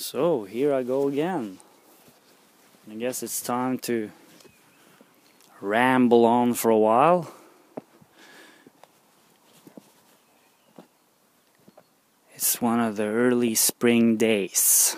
So here I go again. I guess it's time to ramble on for a while. It's one of the early spring days.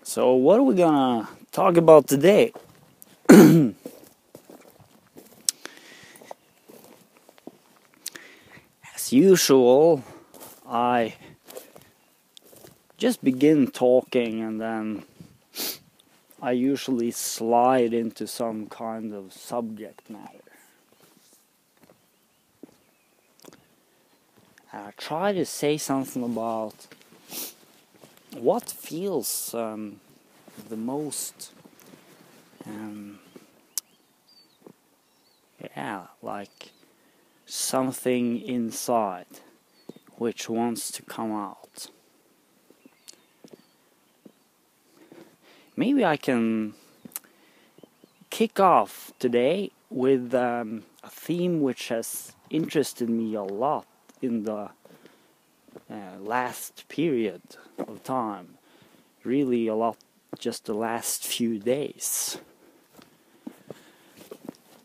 So what are we gonna talk about today? As usual, I just begin talking and then I usually slide into some kind of subject matter. I try to say something about what feels the most like something inside which wants to come out. Maybe I can kick off today with a theme which has interested me a lot in the last period of time. Really a lot just the last few days.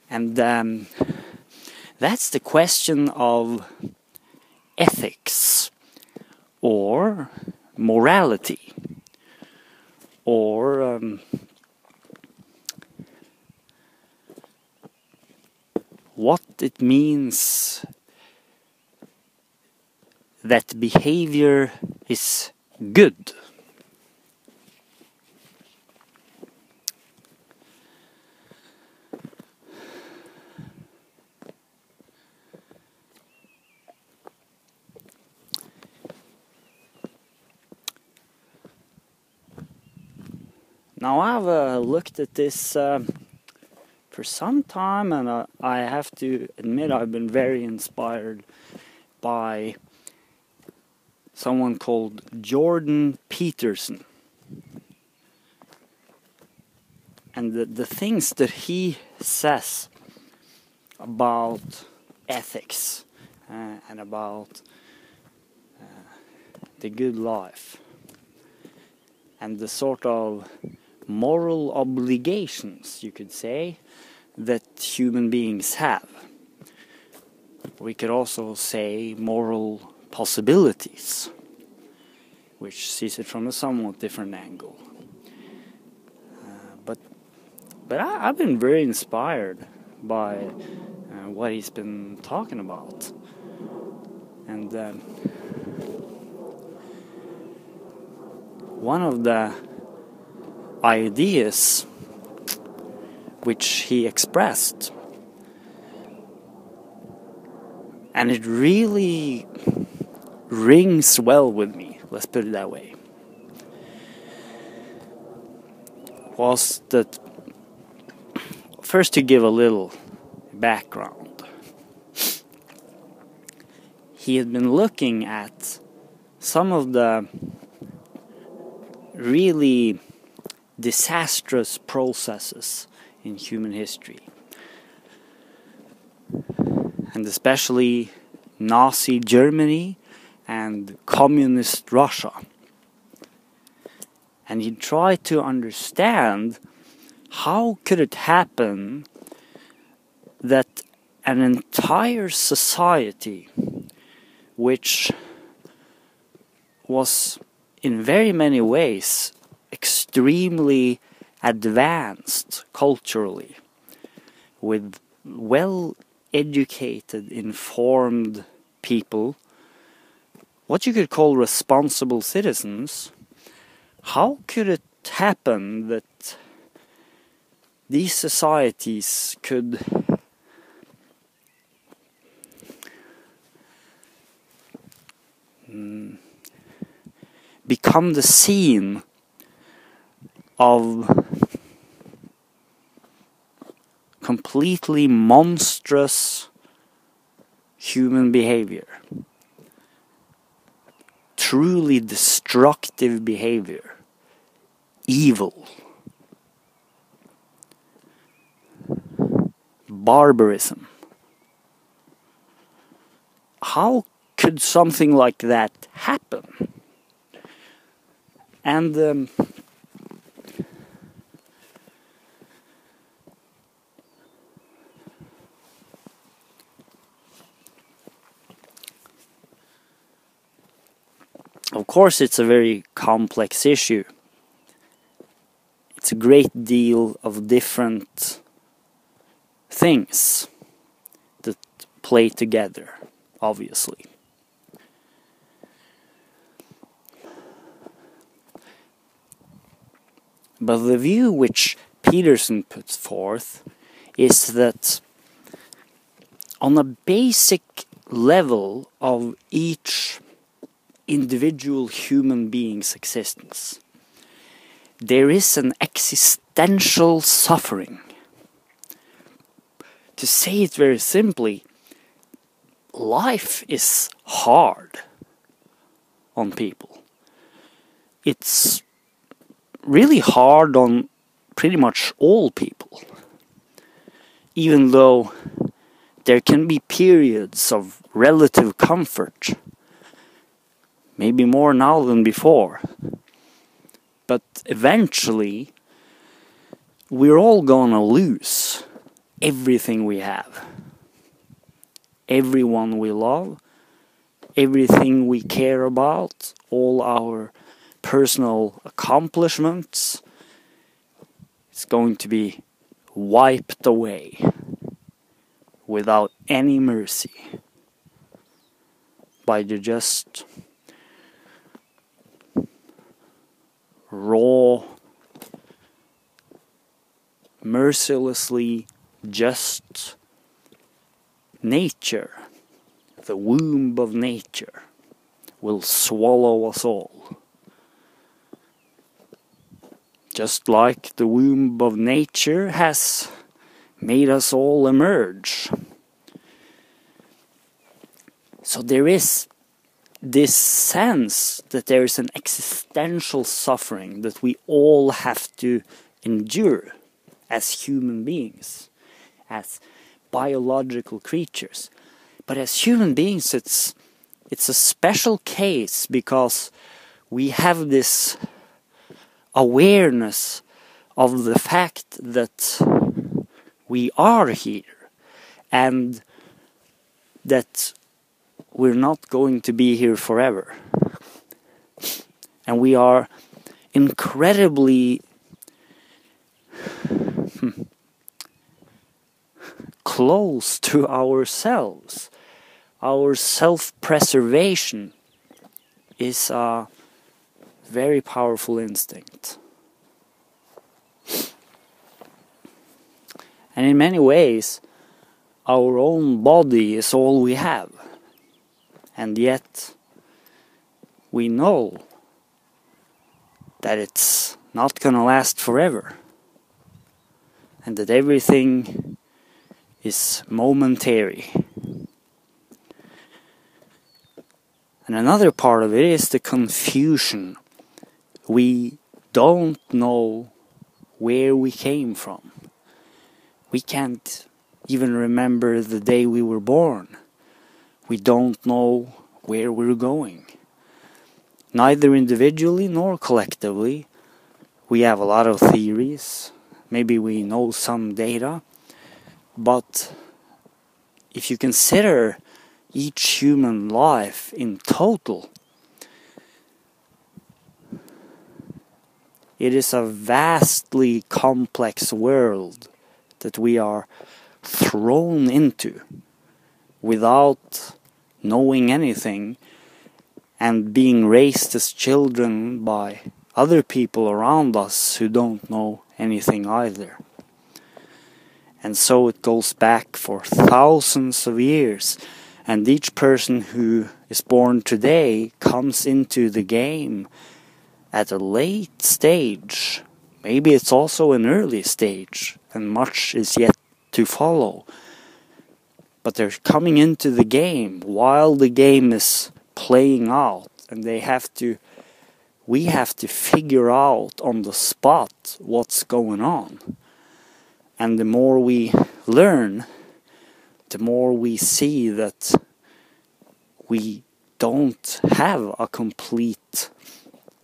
And that's the question of ethics or morality or what it means that behavior is good. Now I've looked at this for some time, and I have to admit I've been very inspired by someone called Jordan Peterson. And the things that he says about ethics and about the good life and the sort of moral obligations, you could say, that human beings have. We could also say moral possibilities, which sees it from a somewhat different angle. But I've been very inspired by what he's been talking about. And one of the ideas which he expressed, and it really rings well with me, let's put it that way, was that, first to give a little background, he had been looking at some of the really disastrous processes in human history, and especially Nazi Germany and communist Russia. And he tried to understand how could it happen that an entire society which was in very many ways extremely advanced culturally, with well-educated, informed people, what you could call responsible citizens, how could it happen that these societies could become the scene of completely monstrous human behavior. Truly destructive behavior. Evil. Barbarism. How could something like that happen? And of course, it's a very complex issue. It's a great deal of different things that play together, obviously. But the view which Peterson puts forth is that on a basic level of each individual human being's existence, there is an existential suffering. To say it very simply, life is hard on people. It's really hard on pretty much all people. Even though there can be periods of relative comfort, maybe more now than before. But eventually, we're all gonna lose everything we have. Everyone we love, everything we care about, all our personal accomplishments, it's going to be wiped away without any mercy by the just raw, mercilessly just nature. The womb of nature will swallow us all. Just like the womb of nature has made us all emerge. So there is this sense that there is an existential suffering that we all have to endure as human beings, as biological creatures. But as human beings, it's a special case because we have this awareness of the fact that we are here and that we're not going to be here forever. And we are incredibly close to ourselves. Our self-preservation is a very powerful instinct. And in many ways, our own body is all we have. And yet, we know that it's not gonna last forever. And that everything is momentary. And another part of it is the confusion. We don't know where we came from. We can't even remember the day we were born. We don't know where we're going. Neither individually nor collectively. We have a lot of theories. Maybe we know some data. But if you consider each human life in total, it is a vastly complex world that we are thrown into without knowing anything and being raised as children by other people around us who don't know anything either. And so it goes back for thousands of years, and each person who is born today comes into the game at a late stage. Maybe it's also an early stage, and much is yet to follow. But they're coming into the game while the game is playing out, and we have to figure out on the spot what's going on. And the more we learn, the more we see that we don't have a complete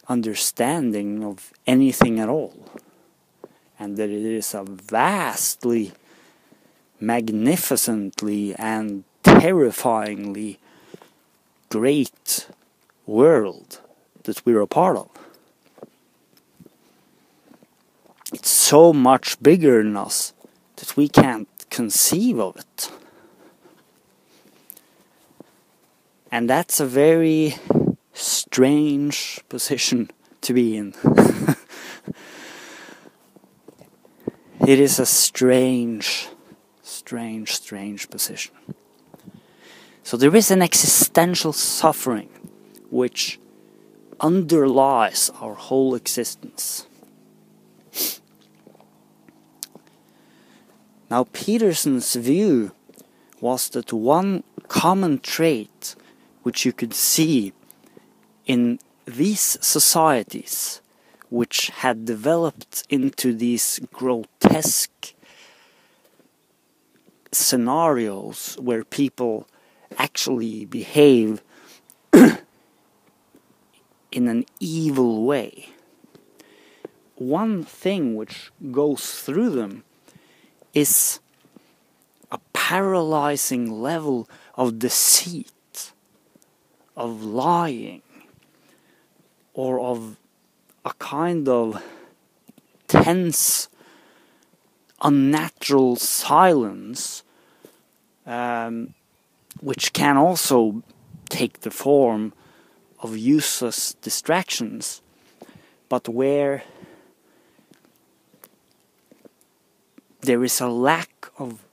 understanding of anything at all. And that it is a vastly, magnificently and terrifyingly great world that we're a part of. It's so much bigger than us that we can't conceive of it. And that's a very strange position to be in. It is a strange position. So there is an existential suffering which underlies our whole existence. Now, Peterson's view was that one common trait which you could see in these societies, which had developed into these grotesque scenarios where people actually behave in an evil way. One thing which goes through them is a paralyzing level of deceit, of lying, or of a kind of tense, unnatural silence, which can also take the form of useless distractions, but where there is a lack of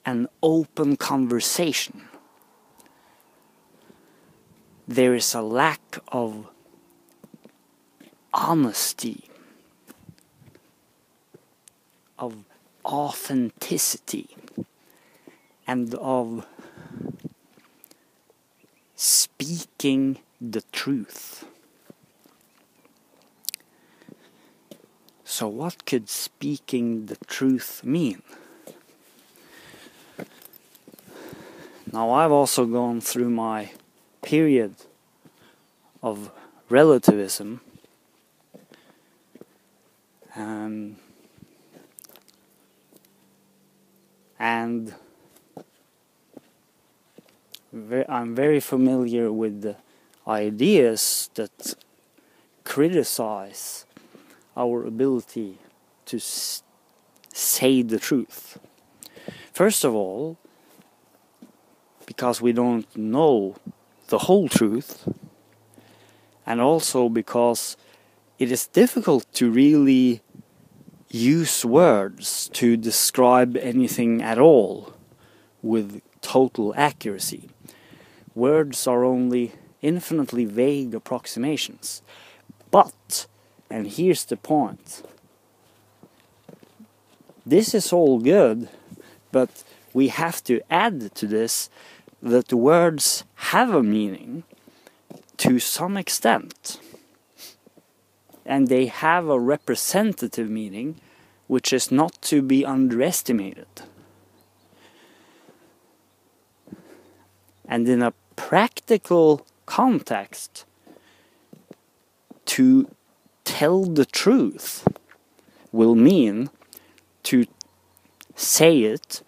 an open conversation. There is a lack of honesty, of authenticity, and of speaking the truth. So what could speaking the truth mean? Now, I've also gone through my period of relativism, and I'm very familiar with the ideas that criticize our ability to say the truth. First of all, because we don't know the whole truth, and also because it is difficult to really use words to describe anything at all with total accuracy. Words are only infinitely vague approximations. But, and here's the point, this is all good, but we have to add to this that the words have a meaning to some extent. And they have a representative meaning which is not to be underestimated. And in a practical context, to tell the truth will mean to say it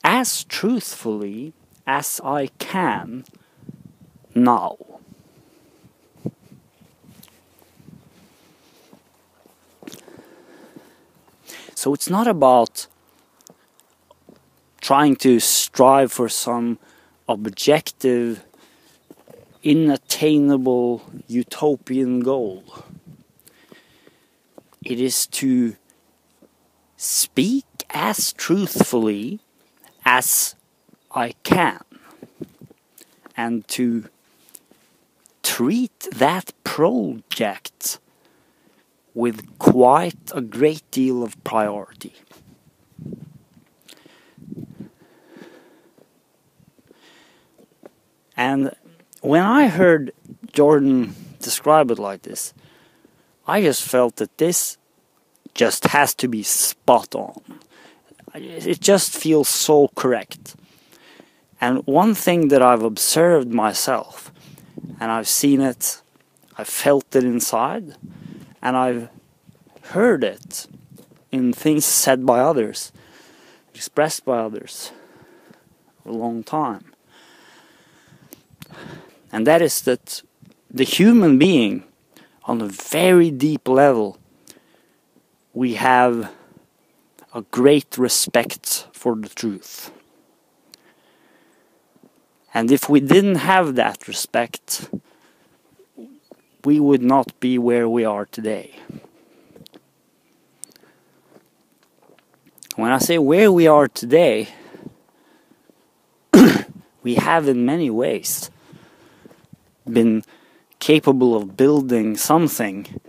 as truthfully as I can now. So it's not about trying to strive for some objective, inattainable, utopian goal. It is to speak as truthfully as I can, and to treat that project with quite a great deal of priority. And when I heard Jordan describe it like this, I just felt that this just has to be spot on. It just feels so correct. And one thing that I've observed myself, and I've seen it, I've felt it inside, and I've heard it in things said by others, expressed by others for a long time. And that is that the human being, on a very deep level, we have a great respect for the truth. And if we didn't have that respect, we would not be where we are today. When I say where we are today, we have in many ways been capable of building something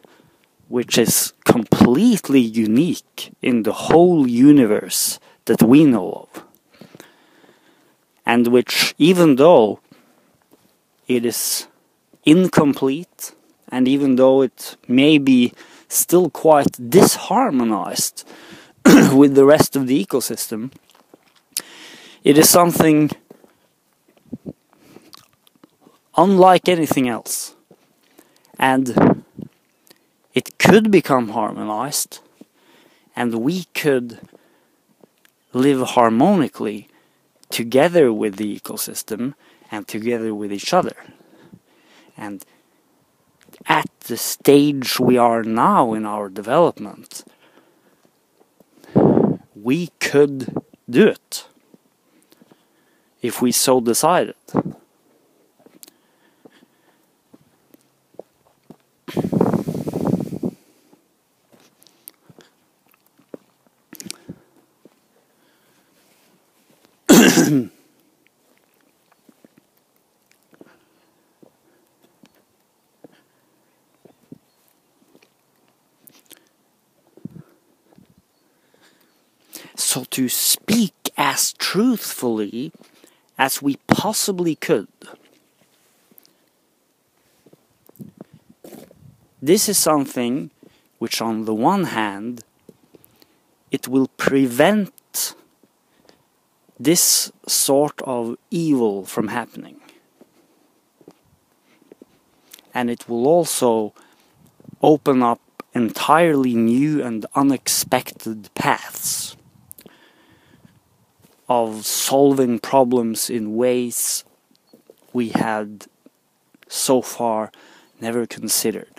which is completely unique in the whole universe that we know of. And which, even though it is incomplete, and even though it may be still quite disharmonized with the rest of the ecosystem, it is something unlike anything else. And it could become harmonized, and we could live harmonically together with the ecosystem and together with each other. And at the stage we are now in our development, we could do it if we so decided. So to speak as truthfully as we possibly could, this is something which, on the one hand, it will prevent this sort of evil from happening. And it will also open up entirely new and unexpected paths of solving problems in ways we had so far never considered.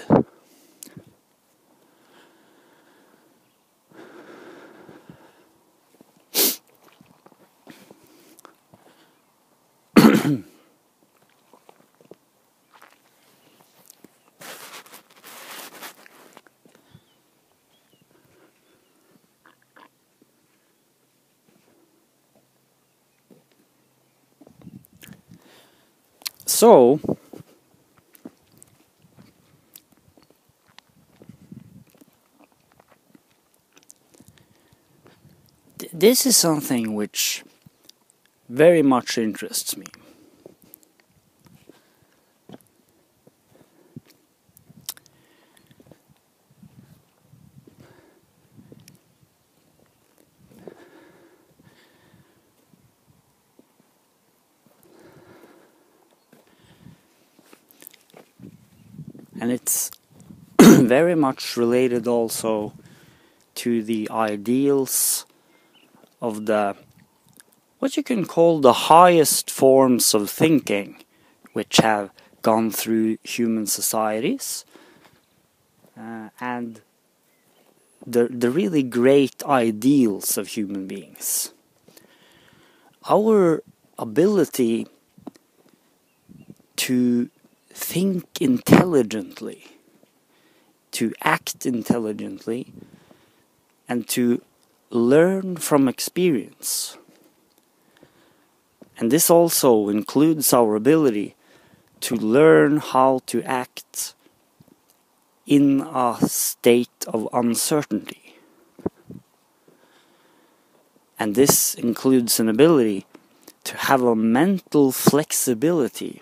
So, this is something which very much interests me. And it's very much related also to the ideals of what you can call the highest forms of thinking which have gone through human societies, and the really great ideals of human beings. Our ability to think intelligently, to act intelligently, and to learn from experience. And this also includes our ability to learn how to act in a state of uncertainty. And this includes an ability to have a mental flexibility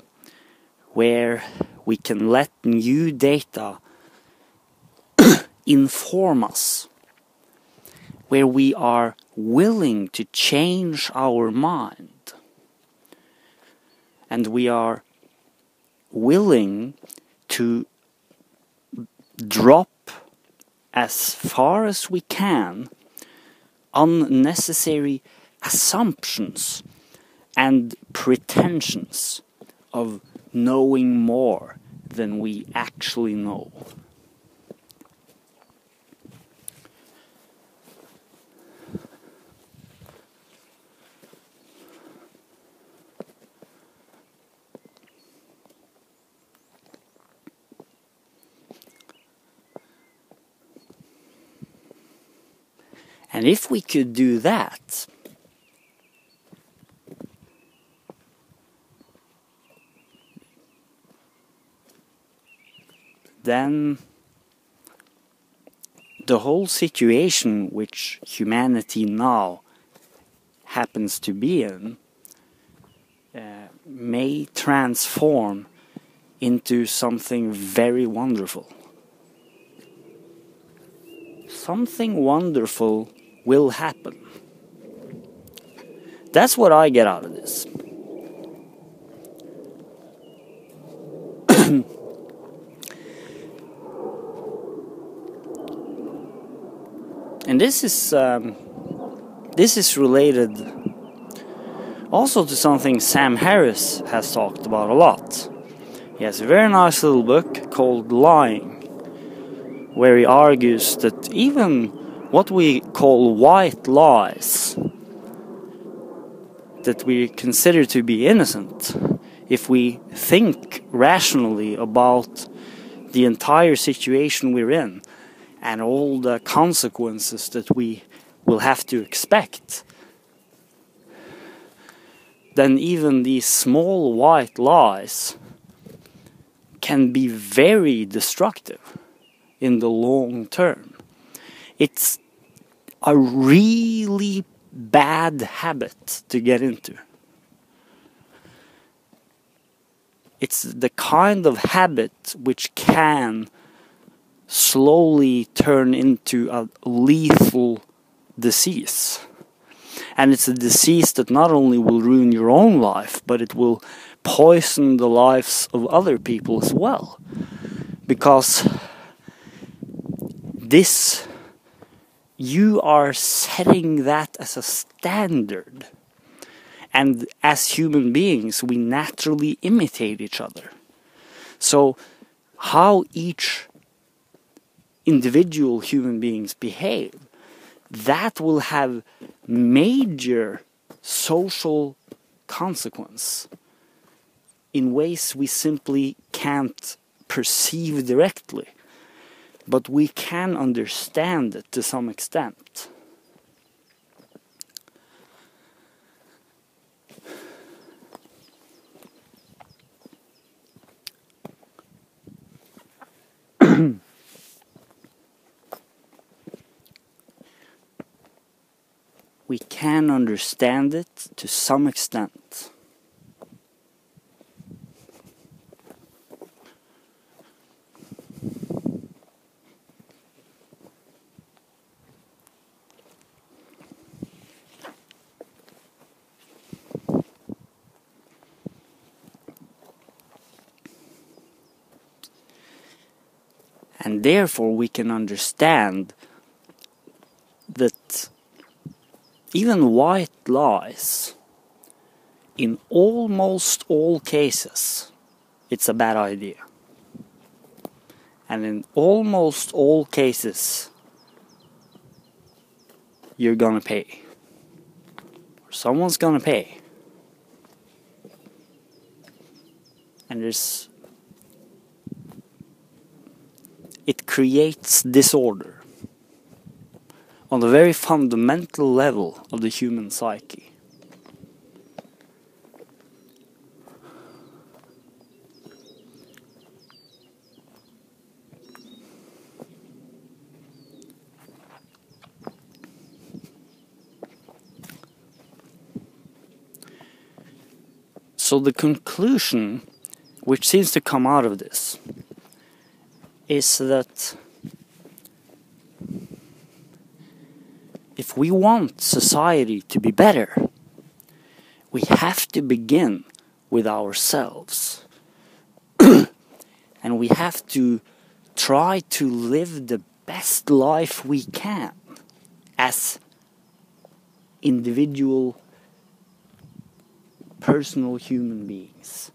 where we can let new data inform us, where we are willing to change our mind, and we are willing to drop as far as we can unnecessary assumptions and pretensions of knowing more than we actually know. And if we could do that, then the whole situation which humanity now happens to be in may transform into something very wonderful. Something wonderful will happen. That's what I get out of this. And this is related also to something Sam Harris has talked about a lot. He has a very nice little book called Lying, where he argues that even what we call white lies, that we consider to be innocent, if we think rationally about the entire situation we're in and all the consequences that we will have to expect, then even these small white lies can be very destructive in the long term. It's a really bad habit to get into. It's the kind of habit which can slowly turn into a lethal disease. And it's a disease that not only will ruin your own life, but it will poison the lives of other people as well. Because you are setting that as a standard. And as human beings, we naturally imitate each other. So how each individual human beings behave, that will have major social consequence in ways we simply can't perceive directly. But we can understand it to some extent. We can understand it to some extent. And therefore we can understand that even white lies, in almost all cases, it's a bad idea. And in almost all cases, you're gonna pay. Or someone's gonna pay. And it creates disorder on the very fundamental level of the human psyche. So the conclusion which seems to come out of this is that if we want society to be better, we have to begin with ourselves. And we have to try to live the best life we can as individual, personal human beings.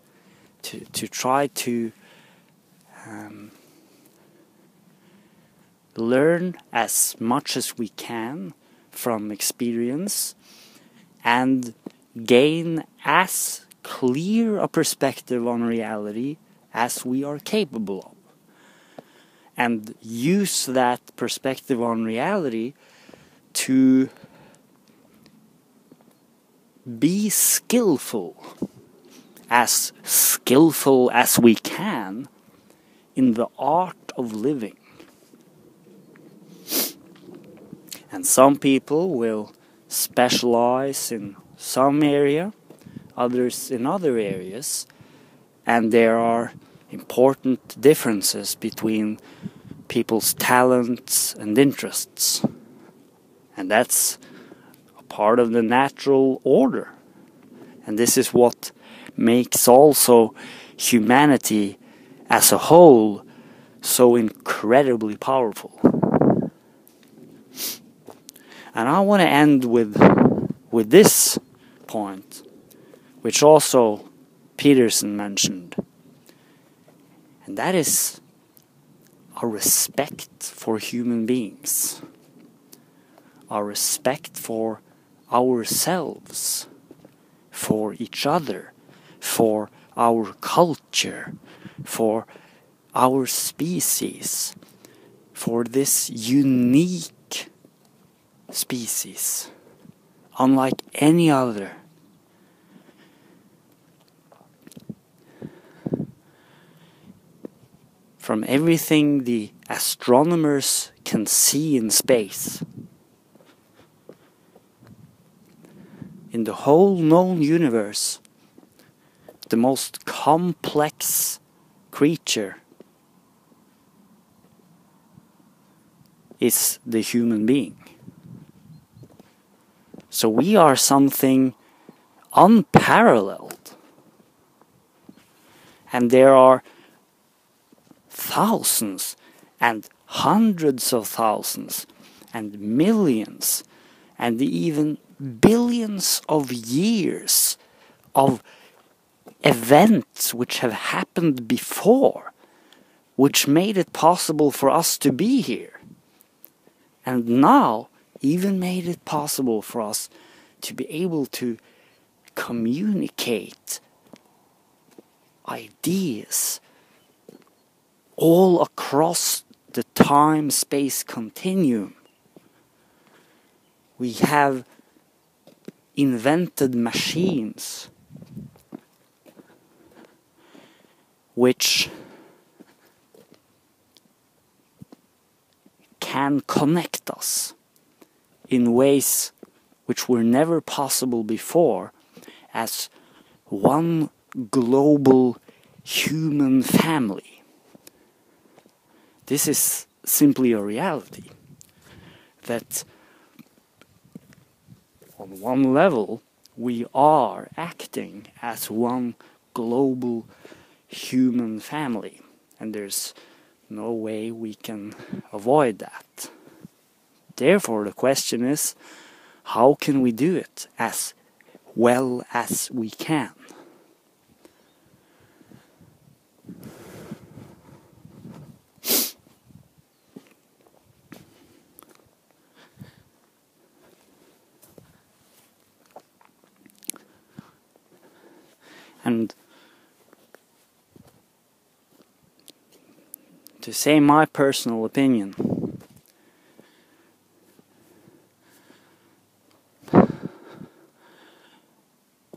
To try to learn as much as we can from experience and gain as clear a perspective on reality as we are capable of. And use that perspective on reality to be skillful as we can in the art of living. And some people will specialize in some area, others in other areas, and there are important differences between people's talents and interests. And that's a part of the natural order. And this is what makes also humanity as a whole so incredibly powerful. And I want to end with this point, which also Peterson mentioned. And that is our respect for human beings. Our respect for ourselves, for each other, for our culture, for our species, for this unique species, unlike any other. From everything the astronomers can see in space, in the whole known universe, the most complex creature is the human being. So we are something unparalleled. And there are thousands and hundreds of thousands and millions and even billions of years of events which have happened before, which made it possible for us to be here. And now even made it possible for us to be able to communicate ideas all across the time-space continuum. We have invented machines which can connect us in ways which were never possible before as one global human family. This is simply a reality that on one level we are acting as one global human family, and there's no way we can avoid that. Therefore, the question is, how can we do it as well as we can? And to say my personal opinion,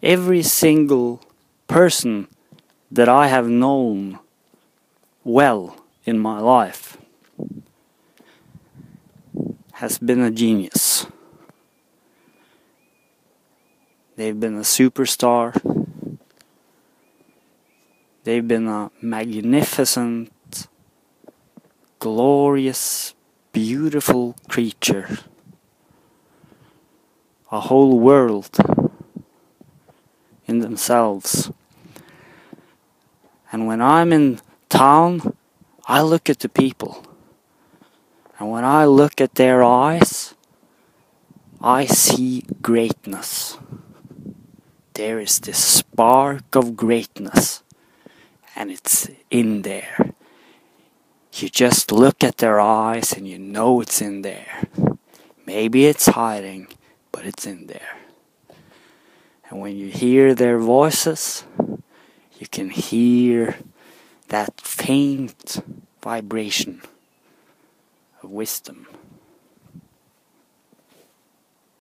every single person that I have known well in my life has been a genius. They've been a superstar. They've been a magnificent, glorious, beautiful creature. A whole world in themselves. And when I'm in town, I look at the people. And when I look at their eyes, I see greatness. There is this spark of greatness. And it's in there. You just look at their eyes and you know it's in there. Maybe it's hiding, but it's in there. And when you hear their voices, you can hear that faint vibration of wisdom.